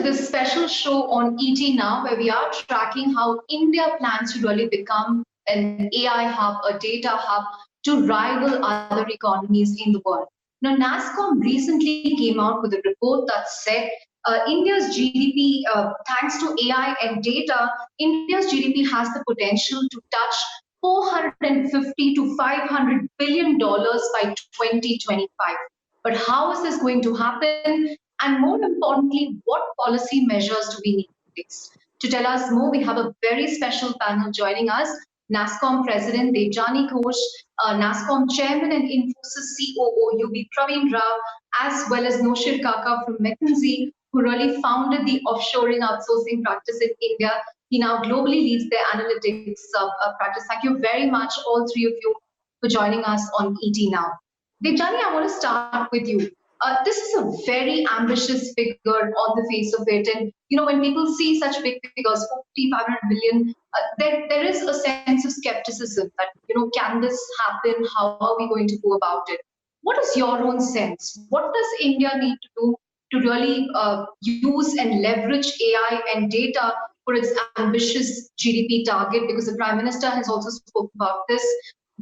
this special show on ET Now, where we are tracking how India plans to really become an AI hub, a data hub, to rival other economies in the world. Now, Nasscom recently came out with a report that said India's GDP, thanks to AI and data, India's GDP has the potential to touch $450 to $500 billion by 2025. But how is this going to happen? And more importantly, what policy measures do we need to fix? To tell us more, we have a very special panel joining us. Nasscom President Debjani Ghosh, Nasscom Chairman and Infosys COO UB Pravin Rao, as well as Noshir Kaka from McKinsey, who really founded the offshoring outsourcing practice in India. He now globally leads their analytics practice. Thank you very much, all three of you, for joining us on ET Now. Debjani, I want to start with you. This is a very ambitious figure on the face of it. And, when people see such big figures, 50, 500 billion, there is a sense of skepticism that, can this happen? How are we going to go about it? What is your own sense? What does India need to do to really use and leverage AI and data for its ambitious GDP target? Because the Prime Minister has also spoken about this.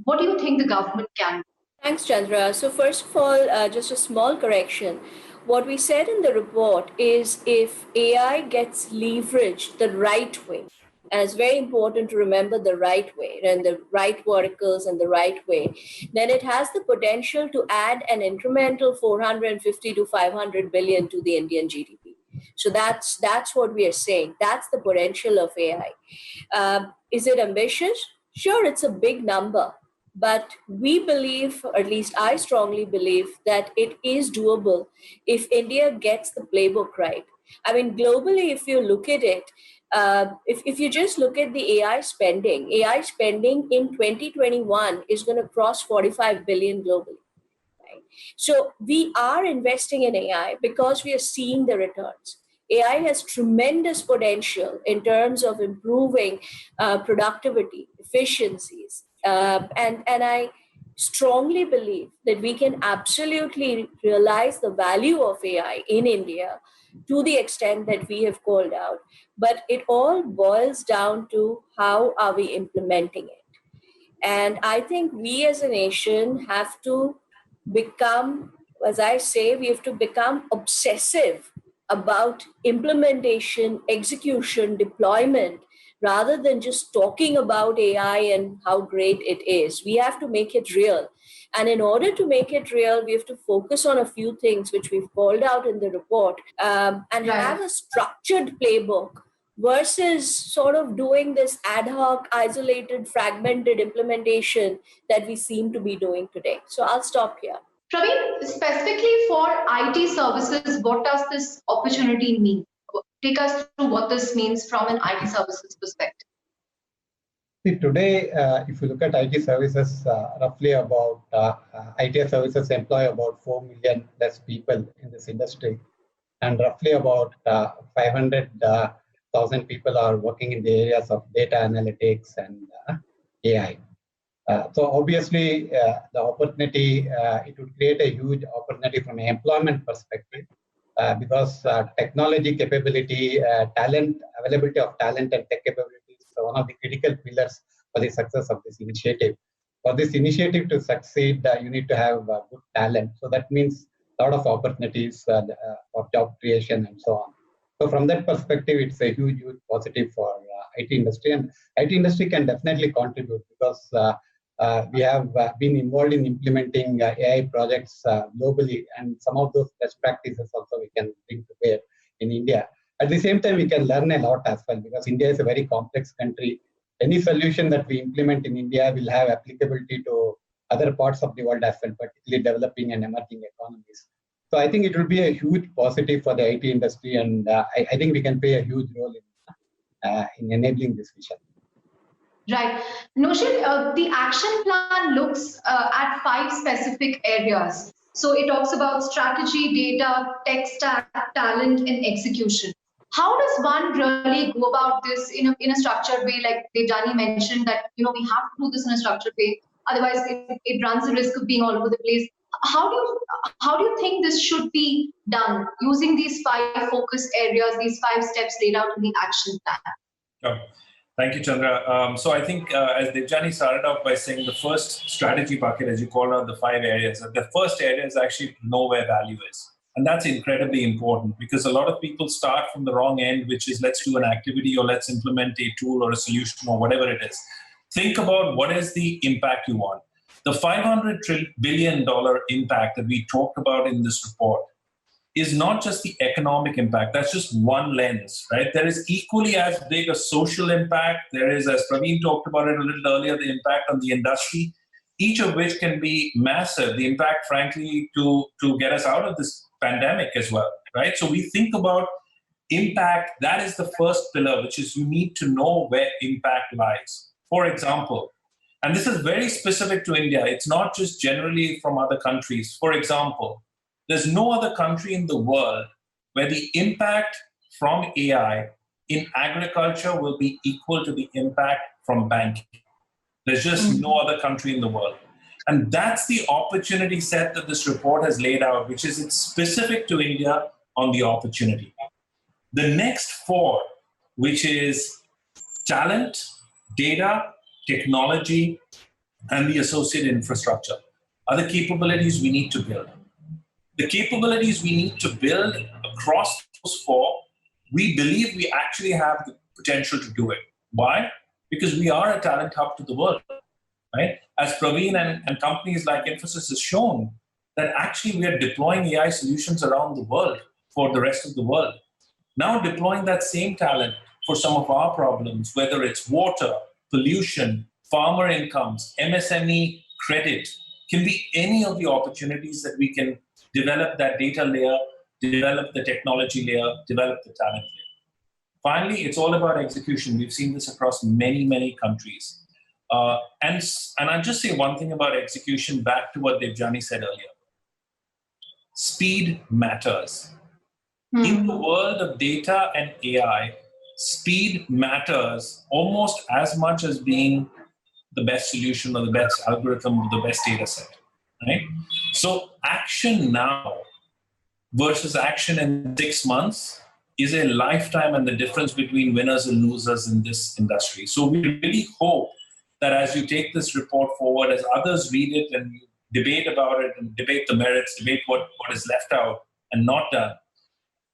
What do you think the government can do? Thanks, Chandra. So first of all, just a small correction. What we said in the report is if AI gets leveraged the right way, and it's very important to remember the right way and the right verticals and the right way, then it has the potential to add an incremental 450 to 500 billion to the Indian GDP. So that's what we are saying. That's the potential of AI. Is it ambitious? Sure, it's a big number. But we believe, or at least I strongly believe, that it is doable if India gets the playbook right. I mean, globally, if you look at it, if you just look at the AI spending in 2021 is going to cross 45 billion globally. Right? So we are investing in AI because we are seeing the returns. AI has tremendous potential in terms of improving productivity, efficiencies. And I strongly believe that we can absolutely realize the value of AI in India to the extent that we have called out. But it all boils down to how are we implementing it. And I think we as a nation have to become, as I say, we have to become obsessive about implementation, execution, deployment, rather than just talking about AI and how great it is. We have to make it real. And in order to make it real, we have to focus on a few things which we've called out in the report and have a structured playbook versus sort of doing this ad hoc, isolated, fragmented implementation that we seem to be doing today. So I'll stop here. Pravin, specifically for IT services, what does this opportunity mean? Take us through what this means from an IT services perspective. See, today, if you look at IT services, roughly about IT services employ about 4 million plus people in this industry, and roughly about 500,000 people are working in the areas of data analytics and AI. So obviously, the opportunity, it would create a huge opportunity from an employment perspective. Because technology capability, availability of talent and tech capabilities are one of the critical pillars for the success of this initiative. For this initiative to succeed, you need to have good talent. So that means a lot of opportunities for job creation and so on. So from that perspective, it's a huge, huge positive for IT industry. And IT industry can definitely contribute because we have been involved in implementing AI projects globally, and some of those best practices also we can bring to bear in India. At the same time, we can learn a lot as well because India is a very complex country. Any solution that we implement in India will have applicability to other parts of the world as well, particularly developing and emerging economies. So I think it will be a huge positive for the IT industry, and I think we can play a huge role in enabling this vision. Right. Noshir, the action plan looks at 5 specific areas. So it talks about strategy, data, tech stack, talent, and execution. How does one really go about this in a structured way? Like Debjani mentioned that we have to do this in a structured way. Otherwise, it runs the risk of being all over the place. how do you think this should be done using these 5 focus areas, these 5 steps laid out in the action plan? Sure. Thank you, Chandra. So I think as Debjani started off by saying, the first strategy bucket, as you called out the 5 areas, the first area is actually to know where value is. And that's incredibly important because a lot of people start from the wrong end, which is let's do an activity or let's implement a tool or a solution or whatever it is. Think about what is the impact you want. The $500 billion impact that we talked about in this report is not just the economic impact. That's just one lens, right? There is equally as big a social impact. There is, as Pravin talked about it a little earlier, the impact on the industry, each of which can be massive. The impact, frankly, to get us out of this pandemic as well, right? So we think about impact. That is the first pillar, which is you need to know where impact lies. For example, and this is very specific to India. It's not just generally from other countries. For example, there's no other country in the world where the impact from AI in agriculture will be equal to the impact from banking. There's just no other country in the world. And that's the opportunity set that this report has laid out, which is it's specific to India on the opportunity. The next 4, which is talent, data, technology, and the associated infrastructure, are the capabilities we need to build. The capabilities we need to build across those 4, we believe we actually have the potential to do it. Why? Because we are a talent hub to the world, right? As Pravin and companies like Infosys has shown, that actually we are deploying AI solutions around the world for the rest of the world. Now deploying that same talent for some of our problems, whether it's water, pollution, farmer incomes, MSME credit, can be any of the opportunities that we can develop that data layer, develop the technology layer, develop the talent layer. Finally, it's all about execution. We've seen this across many, many countries. And I'll just say one thing about execution back to what Debjani said earlier. Speed matters. In the world of data and AI, speed matters almost as much as being the best solution or the best algorithm or the best data set, right? So action now versus action in 6 months is a lifetime and the difference between winners and losers in this industry. So we really hope that as you take this report forward, as others read it and you debate about it and debate the merits, debate what is left out and not done,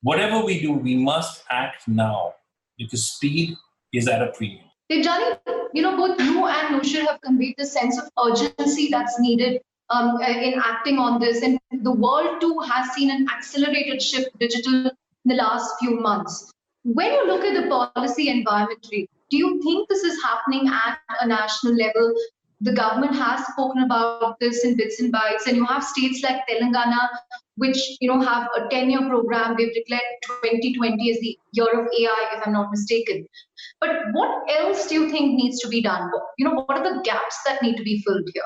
whatever we do, we must act now because speed is at a premium. Debjani, both you and Noshir have conveyed the sense of urgency that's needed in acting on this. And the world too has seen an accelerated shift digital in the last few months. When you look at the policy environment, do you think this is happening at a national level? The government has spoken about this in bits and bytes, and you have states like Telangana, which have a 10-year program. They've declared 2020 as the year of AI, if I'm not mistaken. But what else do you think needs to be done? What are the gaps that need to be filled here?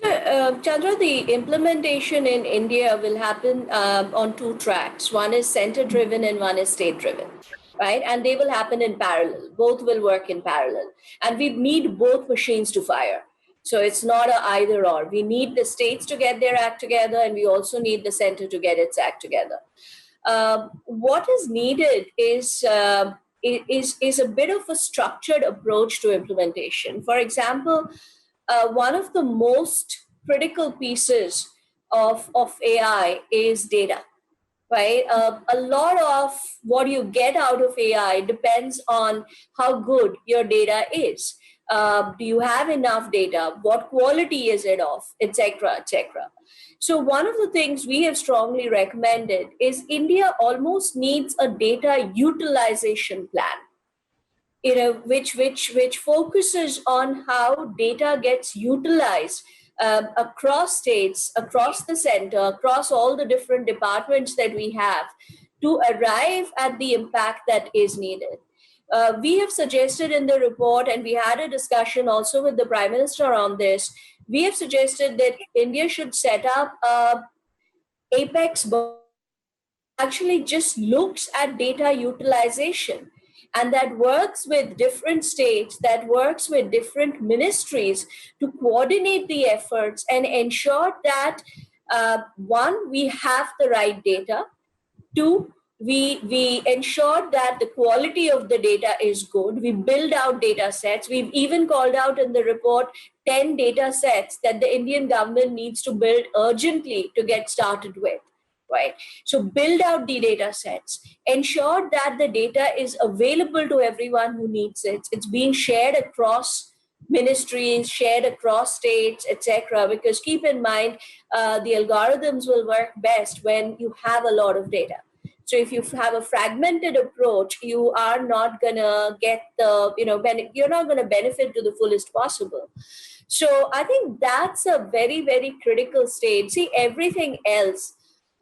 So, Chandra, the implementation in India will happen on 2 tracks. One is center-driven and one is state-driven, right? And they will happen in parallel. Both will work in parallel. And we need both machines to fire. So it's not a either or. We need the states to get their act together, and we also need the center to get its act together. What is needed is a bit of a structured approach to implementation. For example, one of the most critical pieces of AI is data, right? A lot of what you get out of AI depends on how good your data is. Do you have enough data? What quality is it of, etc., etc. So one of the things we have strongly recommended is India almost needs a data utilization plan, which focuses on how data gets utilized across states, across the center, across all the different departments that we have to arrive at the impact that is needed. We have suggested in the report, and we had a discussion also with the Prime Minister on this, we have suggested that India should set up Apex actually just looks at data utilization and that works with different states, that works with different ministries to coordinate the efforts and ensure that one, we have the right data. Two, we ensure that the quality of the data is good. We build out data sets. We've even called out in the report 10 data sets that the Indian government needs to build urgently to get started with, right? So build out the data sets, ensure that the data is available to everyone who needs it. It's being shared across ministries, shared across states, etc. Because keep in mind, the algorithms will work best when you have a lot of data. So if you have a fragmented approach, you are not going to get the, you're not going to benefit to the fullest possible. So I think that's a very, very critical stage. See, everything else,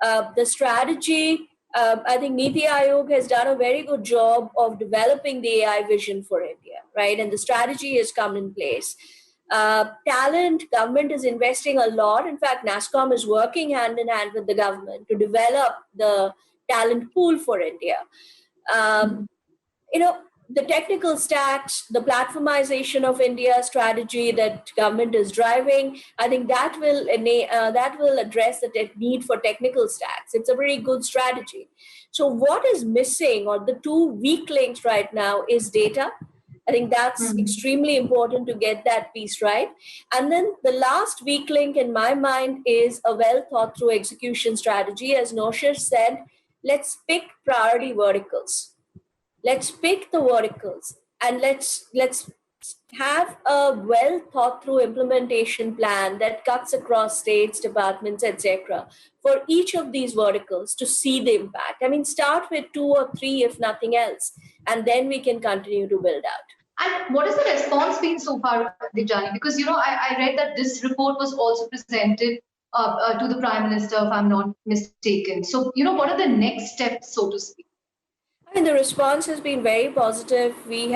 the strategy, I think Niti Aayog has done a very good job of developing the AI vision for India, right? And the strategy has come in place. Talent, government is investing a lot. In fact, Nasscom is working hand in hand with the government to develop the talent pool for India. The technical stacks, the platformization of India strategy that government is driving, I think that will address the need for technical stacks. It's a very good strategy. So what is missing, or the two weak links right now, is data. I think that's extremely important to get that piece right. And then the last weak link in my mind is a well thought through execution strategy. As Noshir said, let's pick priority verticals. Let's pick the verticals and let's have a well thought through implementation plan that cuts across states, departments, etc. for each of these verticals to see the impact. I mean, start with 2 or 3, if nothing else, and then we can continue to build out. And what is the response been so far, Debjani? Because, I read that this report was also presented to the Prime Minister, if I'm not mistaken. So, what are the next steps, so to speak? I mean, the response has been very positive. We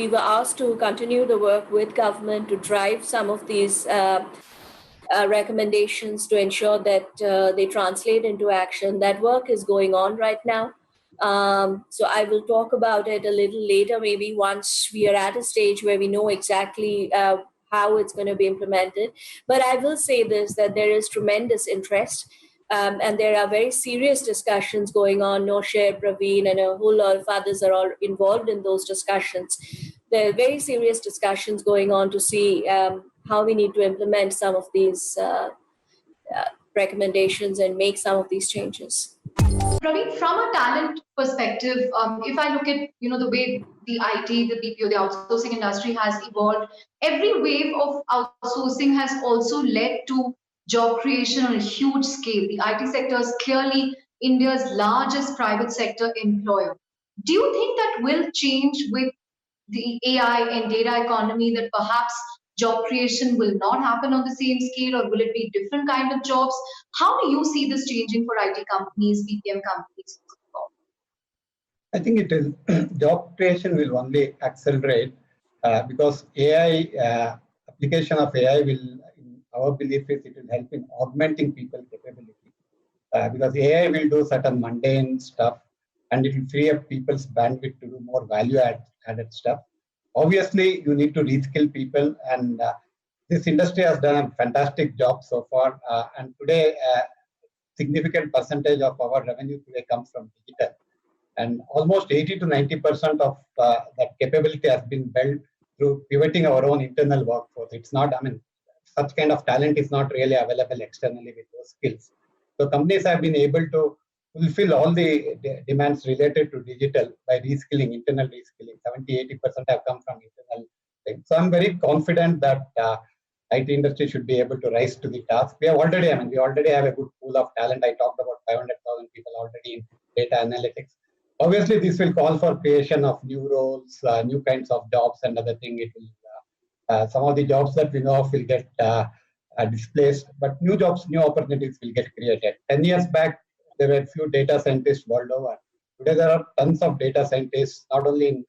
were asked to continue the work with government to drive some of these recommendations to ensure that they translate into action. That work is going on right now. So I will talk about it a little later, maybe once we are at a stage where we know exactly how it's going to be implemented. But I will say this, that there is tremendous interest. And there are very serious discussions going on. Noshir, Pravin, and a whole lot of others are all involved in those discussions. There are very serious discussions going on to see how we need to implement some of these recommendations and make some of these changes. Pravin, from a talent perspective, if I look at the way the IT, the BPO, the outsourcing industry has evolved, every wave of outsourcing has also led to job creation on a huge scale. The IT sector is clearly India's largest private sector employer. Do you think that will change with the AI and data economy, that perhaps job creation will not happen on the same scale, or will it be different kind of jobs? How do you see this changing for IT companies, BPM companies? I think it is job creation will only accelerate because AI application of AI will, in our belief, is it will help in augmenting people's capability because AI will do certain mundane stuff and it will free up people's bandwidth to do more value-added stuff. Obviously, you need to reskill people, and this industry has done a fantastic job so far. And today, significant percentage of our revenue today comes from digital, and almost 80 to 90% of that capability has been built through pivoting our own internal workforce. It's not, such kind of talent is not really available externally with those skills. So companies have been able to fulfill all the demands related to digital by reskilling, internal reskilling. 70-80% have come from internal things. So I'm very confident that IT industry should be able to rise to the task. We already have a good pool of talent. I talked about 500,000 people already in data analytics. Obviously, this will call for creation of new roles, new kinds of jobs, and other thing. It will some of the jobs that we know of will get displaced, but new jobs, new opportunities will get created. 10 years back, there were few data scientists world over. Today, there are tons of data scientists, not only in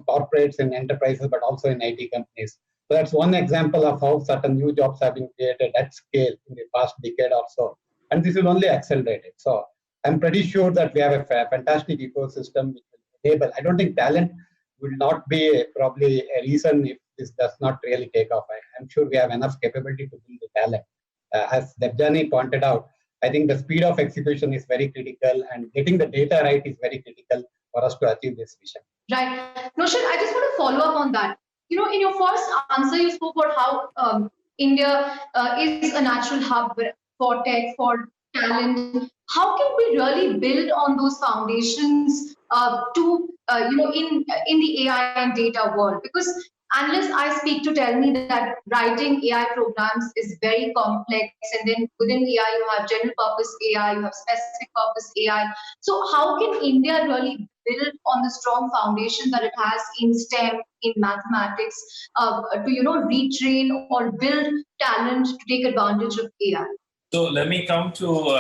corporates and enterprises, but also in IT companies. So that's one example of how certain new jobs have been created at scale in the past decade or so. And this will only accelerate it. So I'm pretty sure that we have a fantastic ecosystem which will enable. I don't think talent will not be probably a reason if this does not really take off. I'm sure we have enough capability to build the talent. As Debjani pointed out, I think the speed of execution is very critical, and getting the data right is very critical for us to achieve this vision. Right. Noshir, I just want to follow up on that. In your first answer, you spoke about how India is a natural hub for tech, for talent. How can we really build on those foundations in the AI and data world? Because analysts I speak to tell me that writing AI programs is very complex, and then within AI you have general purpose AI, you have specific purpose AI. So how can India really build on the strong foundation that it has in STEM, in mathematics, to retrain or build talent to take advantage of AI? So let me come to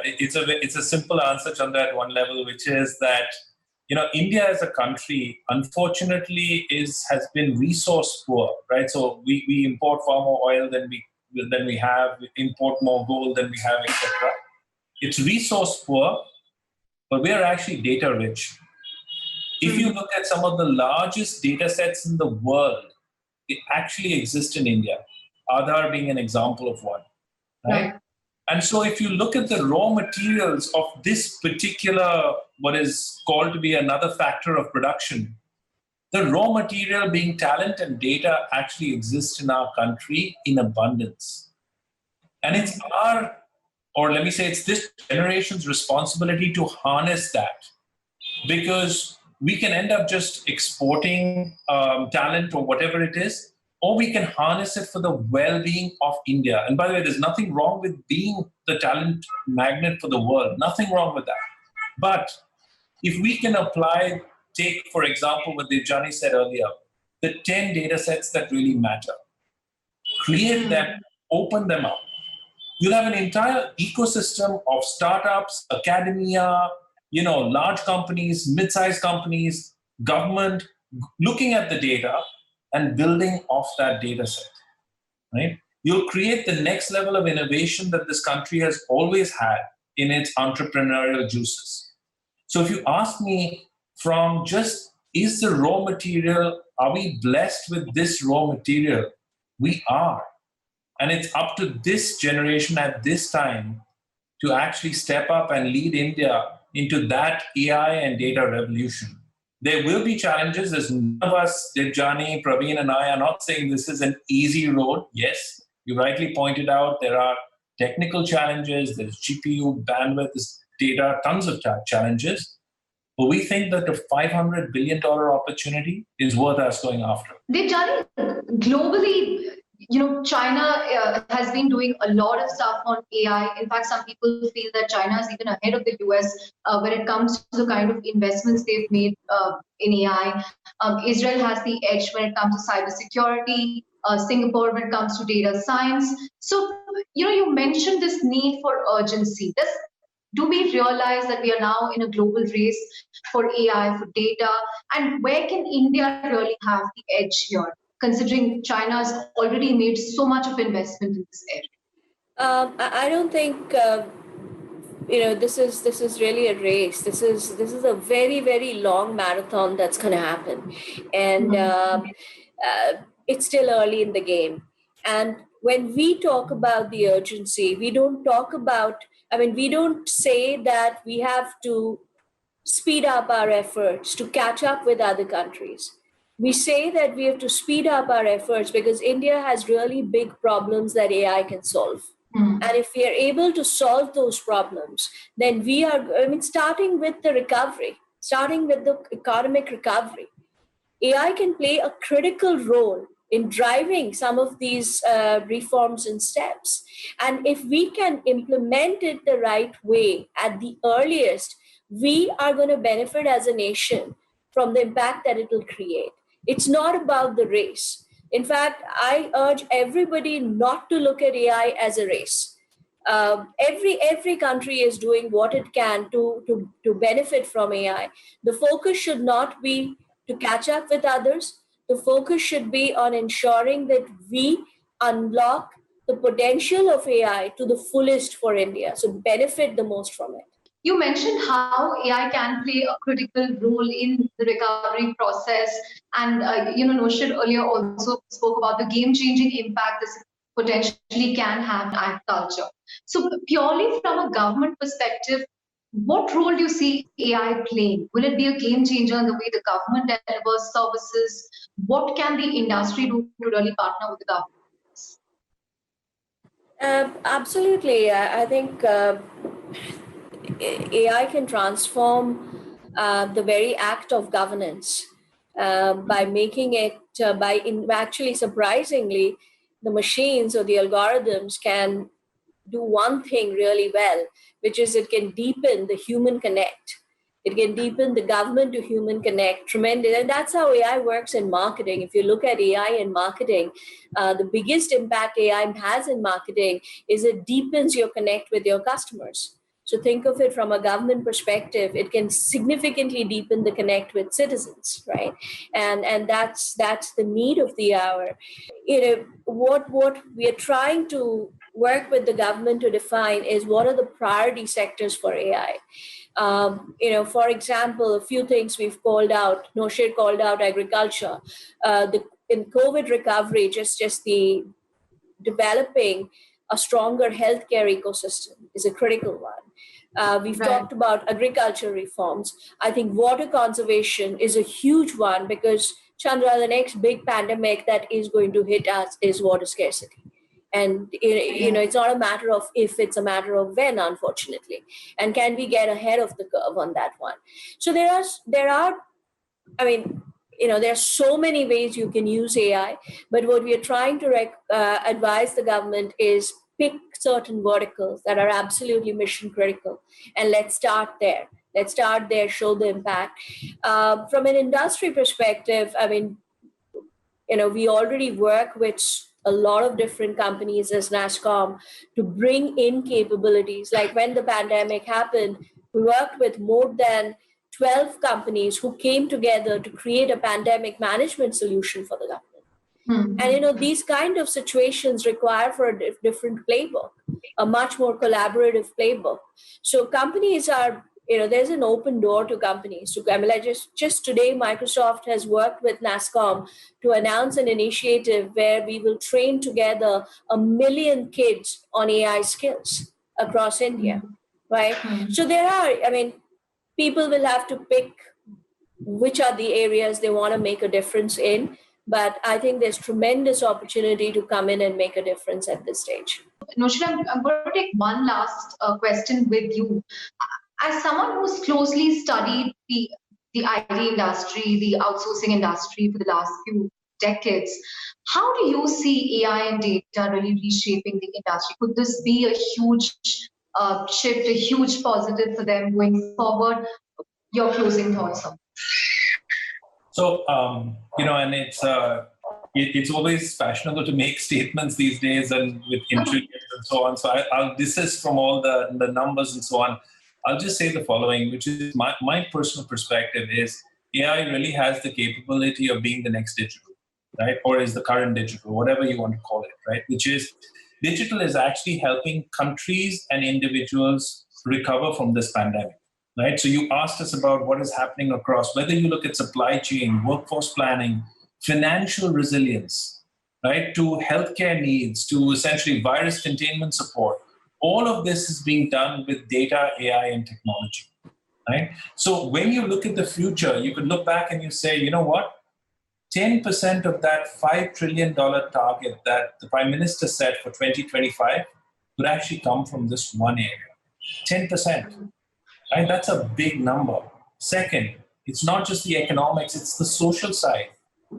it's a simple answer, Chandra, at one level, which is that India as a country, unfortunately, has been resource poor, right? So we import far more oil than we have, we import more gold than we have, etc. It's resource poor, but we are actually data rich. If you look at some of the largest data sets in the world, they actually exist in India. Aadhaar being an example of one, right? And so if you look at the raw materials of this particular, what is called to be another factor of production, the raw material being talent and data actually exists in our country in abundance. And it's it's this generation's responsibility to harness that, because we can end up just exporting talent or whatever it is, or we can harness it for the well-being of India. And by the way, there's nothing wrong with being the talent magnet for the world, nothing wrong with that. But if we can take, for example, what Debjani said earlier, the 10 data sets that really matter, create them, open them up. You'll have an entire ecosystem of startups, academia, large companies, mid-sized companies, government, looking at the data and building off that data set, right? You'll create the next level of innovation that this country has always had in its entrepreneurial juices. So if you ask me from just, is the raw material, are we blessed with this raw material? We are. And it's up to this generation at this time to actually step up and lead India into that AI and data revolution. There will be challenges. There's none of us, Debjani, Pravin, and I are not saying this is an easy road. Yes, you rightly pointed out there are technical challenges, there's GPU, bandwidth, there's data, tons of challenges. But we think that the $500 billion opportunity is worth us going after. Debjani, globally, China has been doing a lot of stuff on AI. In fact, some people feel that China is even ahead of the US when it comes to the kind of investments they've made in AI. Israel has the edge when it comes to cybersecurity. Singapore when it comes to data science. So, you mentioned this need for urgency. Do we realize that we are now in a global race for AI, for data? And where can India really have the edge here, considering China has already made so much of investment in this area? I don't think this is really a race. This is a very, very long marathon that's going to happen, and it's still early in the game. And when we talk about the urgency, we don't say that we have to speed up our efforts to catch up with other countries. We say that we have to speed up our efforts because India has really big problems that AI can solve. And if we are able to solve those problems, then starting with the economic recovery, AI can play a critical role in driving some of these reforms and steps. And if we can implement it the right way at the earliest, we are going to benefit as a nation from the impact that it will create. It's not about the race. In fact, I urge everybody not to look at AI as a race. Every country is doing what it can to benefit from AI. The focus should not be to catch up with others. The focus should be on ensuring that we unlock the potential of AI to the fullest for India, so benefit the most from it. You mentioned how AI can play a critical role in the recovery process, and Noshir earlier also spoke about the game-changing impact this potentially can have on agriculture. So, purely from a government perspective, what role do you see AI playing? Will it be a game changer in the way the government delivers services? What can the industry do to really partner with the government? Absolutely. I think AI can transform the very act of governance by making it, actually surprisingly, the machines or the algorithms can do one thing really well, which is it can deepen the human connect. It can deepen the government to human connect tremendous. And that's how AI works in marketing. If you look at AI in marketing, the biggest impact AI has in marketing is it deepens your connect with your customers. So think of it from a government perspective, it can significantly deepen the connect with citizens, right? And that's the need of the hour. What we are trying to work with the government to define is what are the priority sectors for AI. For example, a few things we've called out. Noshir called out agriculture. In COVID recovery, just the developing a stronger healthcare ecosystem is a critical one. We've talked about agriculture reforms. I think water conservation is a huge one because, Chandra, the next big pandemic that is going to hit us is water scarcity. And it's not a matter of if, it's a matter of when, unfortunately. And can we get ahead of the curve on that one? So there are there are so many ways you can use AI, but what we are trying to advise the government is pick certain verticals that are absolutely mission critical, and let's start there. Let's start there, show the impact. From an industry perspective, we already work with a lot of different companies as Nasscom to bring in capabilities. Like when the pandemic happened, we worked with more than 12 companies who came together to create a pandemic management solution for the government. Mm-hmm. And these kind of situations require for a different playbook, a much more collaborative playbook. So companies are, there's an open door to companies. So just today, Microsoft has worked with Nasscom to announce an initiative where we will train together 1 million kids on AI skills across India, right? Mm-hmm. So there are, people will have to pick which are the areas they want to make a difference in. But I think there's tremendous opportunity to come in and make a difference at this stage. Noshir, I'm going to take one last question with you. As someone who's closely studied the IT industry, the outsourcing industry for the last few decades, how do you see AI and data really reshaping the industry? Could this be a huge shift, a huge positive for them going forward? Your closing thoughts on. So, and it's always fashionable to make statements these days and with intrigues and so on. So I'll desist from all the numbers and so on. I'll just say the following, which is my personal perspective is AI really has the capability of being the next digital, right? Or is the current digital, whatever you want to call it, right? Which is digital is actually helping countries and individuals recover from this pandemic. Right? So you asked us about what is happening across, whether you look at supply chain, workforce planning, financial resilience, right, to healthcare needs, to essentially virus containment support. All of this is being done with data, AI, and technology. Right? So when you look at the future, you could look back and you say, you know what? 10% of that $5 trillion target that the Prime Minister set for 2025 would actually come from this one area. 10%. Right? That's a big number. Second, it's not just the economics, it's the social side.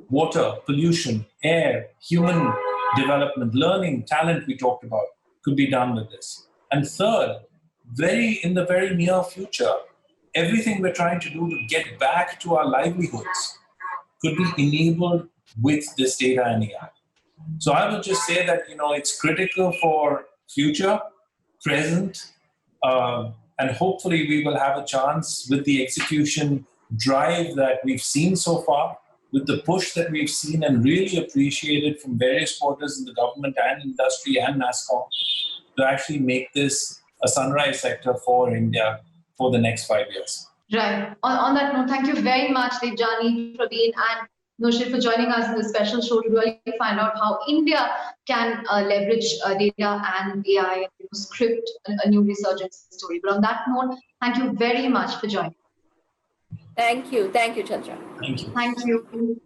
Water, pollution, air, human development, learning, talent we talked about could be done with this. And third, in the very near future, everything we're trying to do to get back to our livelihoods could be enabled with this data and AI. So I would just say that, it's critical for future, present, and hopefully we will have a chance with the execution drive that we've seen so far, with the push that we've seen and really appreciated from various quarters in the government and industry and Nasscom, to actually make this a sunrise sector for India for the next 5 years. Right. On that note, thank you very much, Debjani, Pravin, and Noshir for joining us in this special show to really find out how India can leverage data and AI and script a new resurgence story. But on that note, thank you very much for joining. Thank you. Thank you, Chandra. Thank you. Thank you.